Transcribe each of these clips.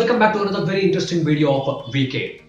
welcome back to another very interesting video of VK.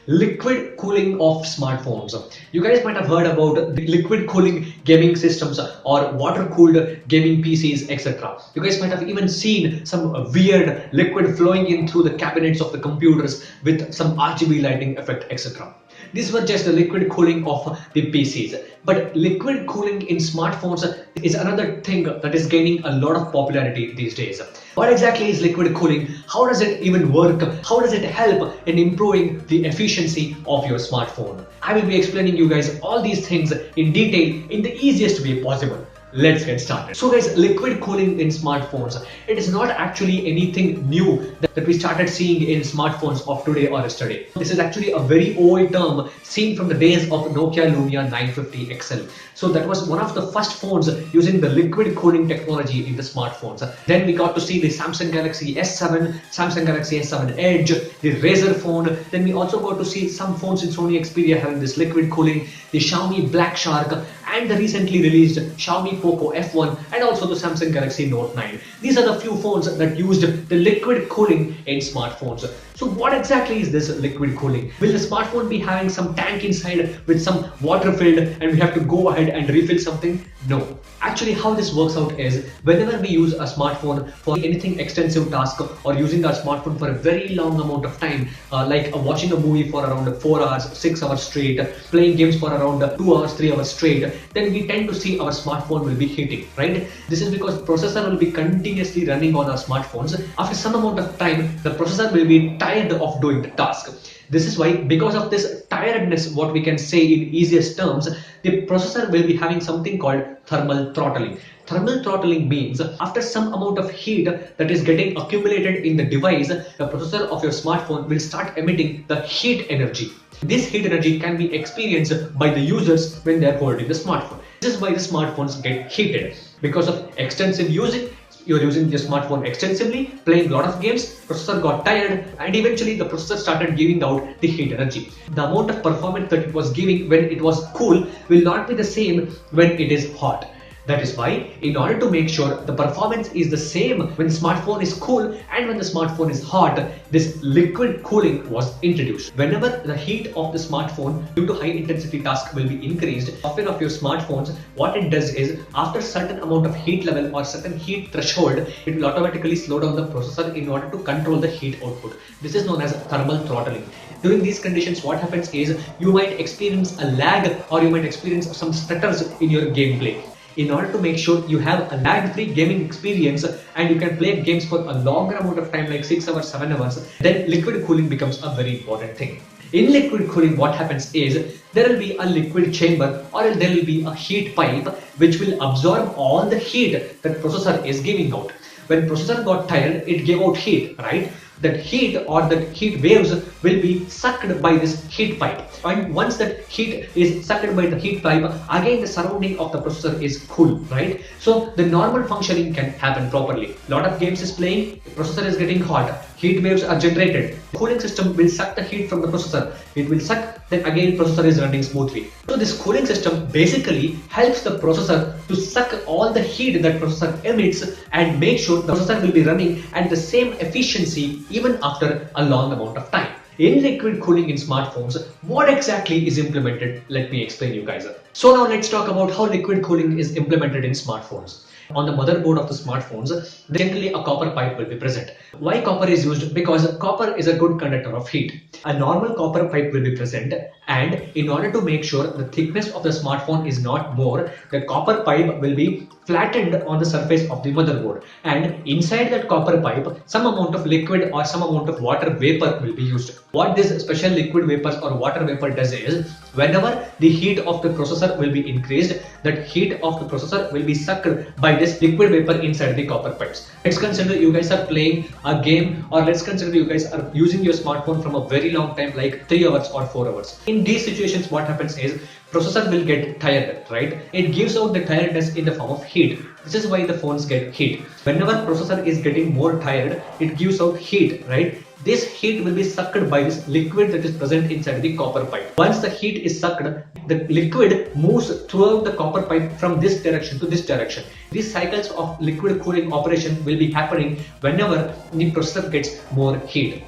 Liquid cooling of smartphones. You guys might have heard about the liquid cooling gaming systems or water cooled gaming PCs, etc. You guys might have even seen some weird liquid flowing in through the cabinets of the computers with some RGB lighting effect, etc. These were just the liquid cooling of the PCs. But liquid cooling in smartphones is another thing that is gaining a lot of popularity these days. What exactly is liquid cooling? How does it even work? How does it help in improving the efficiency of your smartphone? I will be explaining you guys all these things in detail in the easiest way possible. Let's get started. So guys, liquid cooling in smartphones, it is not actually anything new that we started seeing in smartphones of today or yesterday. This is actually a very old term seen from the days of Nokia Lumia 950 XL. So that was one of the first phones using the liquid cooling technology in the smartphones. Then we got to see the Samsung Galaxy S7, Samsung Galaxy S7 Edge, the Razer phone. Then we also got to see some phones in Sony Xperia having this liquid cooling, the Xiaomi Black Shark, and the recently released Xiaomi Poco F1 and also the Samsung Galaxy Note 9. These are the few phones that used the liquid cooling in smartphones. So what exactly is this liquid cooling? Will the smartphone be having some tank inside with some water filled and we have to go ahead and refill something? No. Actually, how this works out is whenever we use a smartphone for anything extensive task or using our smartphone for a very long amount of time, like watching a movie for around 4 hours, 6 hours straight, playing games for around 2 hours, 3 hours straight, then we tend to see our smartphone will be heating, right? This is because processor will be continuously running on our smartphones. After some amount of time, the processor will be tired of doing the task. This is why, because of this tiredness, what we can say in easiest terms, the processor will be having something called thermal throttling. Thermal throttling means after some amount of heat that is getting accumulated in the device, the processor of your smartphone will start emitting the heat energy. This heat energy can be experienced by the users when they are holding the smartphone. This is why the smartphones get heated. Because of extensive using, you're using your smartphone extensively, playing a lot of games, processor got tired, and eventually the processor started giving out the heat energy. The amount of performance that it was giving when it was cool will not be the same when it is hot. That is why, in order to make sure the performance is the same when the smartphone is cool and when the smartphone is hot, this liquid cooling was introduced. Whenever the heat of the smartphone due to high intensity task will be increased, software of your smartphones, what it does is after certain amount of heat level or certain heat threshold, it will automatically slow down the processor in order to control the heat output. This is known as thermal throttling. During these conditions, what happens is you might experience a lag or you might experience some stutters in your gameplay. In order to make sure you have a lag-free gaming experience and you can play games for a longer amount of time like 6 hours, 7 hours, then liquid cooling becomes a very important thing. In liquid cooling, what happens is there will be a liquid chamber or there will be a heat pipe which will absorb all the heat that processor is giving out. When processor got tired, it gave out heat, right? That heat or that heat waves will be sucked by this heat pipe, and once that heat is sucked by the heat pipe, again the surrounding of the processor is cool, right? So the normal functioning can happen properly. Lot of games is playing, processor is getting hot, heat waves are generated, the cooling system will suck the heat from the processor, it will suck, then again processor is running smoothly. So this cooling system basically helps the processor to suck all the heat that processor emits and make sure the processor will be running at the same efficiency even after a long amount of time. In liquid cooling in smartphones, what exactly is implemented? Let me explain you guys. So now let's talk about how liquid cooling is implemented in smartphones. On the motherboard of the smartphones, generally a copper pipe will be present. Why copper is used? Because copper is a good conductor of heat. A normal copper pipe will be present, and in order to make sure the thickness of the smartphone is not more, the copper pipe will be flattened on the surface of the motherboard, and inside that copper pipe some amount of liquid or some amount of water vapor will be used. What this special liquid vapors or water vapor does is whenever the heat of the processor will be increased, that heat of the processor will be sucked by this liquid vapor inside the copper pipes. Let's consider you guys are playing a game, or let's consider you guys are using your smartphone from a very long time like 3 hours or 4 hours. In these situations, what happens is processor will get tired, right? It gives out the tiredness in the form of heat. This is why the phones get heat. Whenever processor is getting more tired, it gives out heat, right? This heat will be sucked by this liquid that is present inside the copper pipe. Once the heat is sucked, the liquid moves throughout the copper pipe from this direction to this direction. These cycles of liquid cooling operation will be happening whenever the processor gets more heat.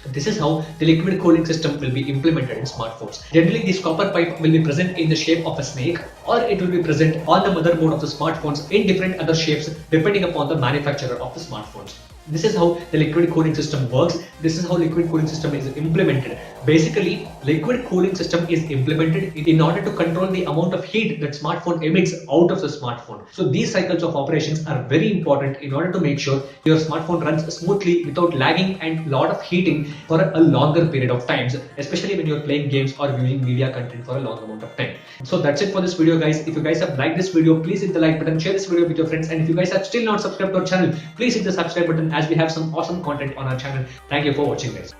This is how the liquid cooling system will be implemented in smartphones. Generally, this copper pipe will be present in the shape of a snake, or it will be present on the motherboard of the smartphones in different other shapes depending upon the manufacturer of the smartphones. This is how the liquid cooling system works. This is how liquid cooling system is implemented. Basically, liquid cooling system is implemented in order to control the amount of heat that smartphone emits out of the smartphone. So these cycles of operations are very important in order to make sure your smartphone runs smoothly without lagging and lot of heating for a longer period of times, especially when you're playing games or viewing media content for a long amount of time. So that's it for this video, guys. If you guys have liked this video, please hit the like button, share this video with your friends, and if you guys have still not subscribed to our channel, please hit the subscribe button as we have some awesome content on our channel. Thank you for watching, guys.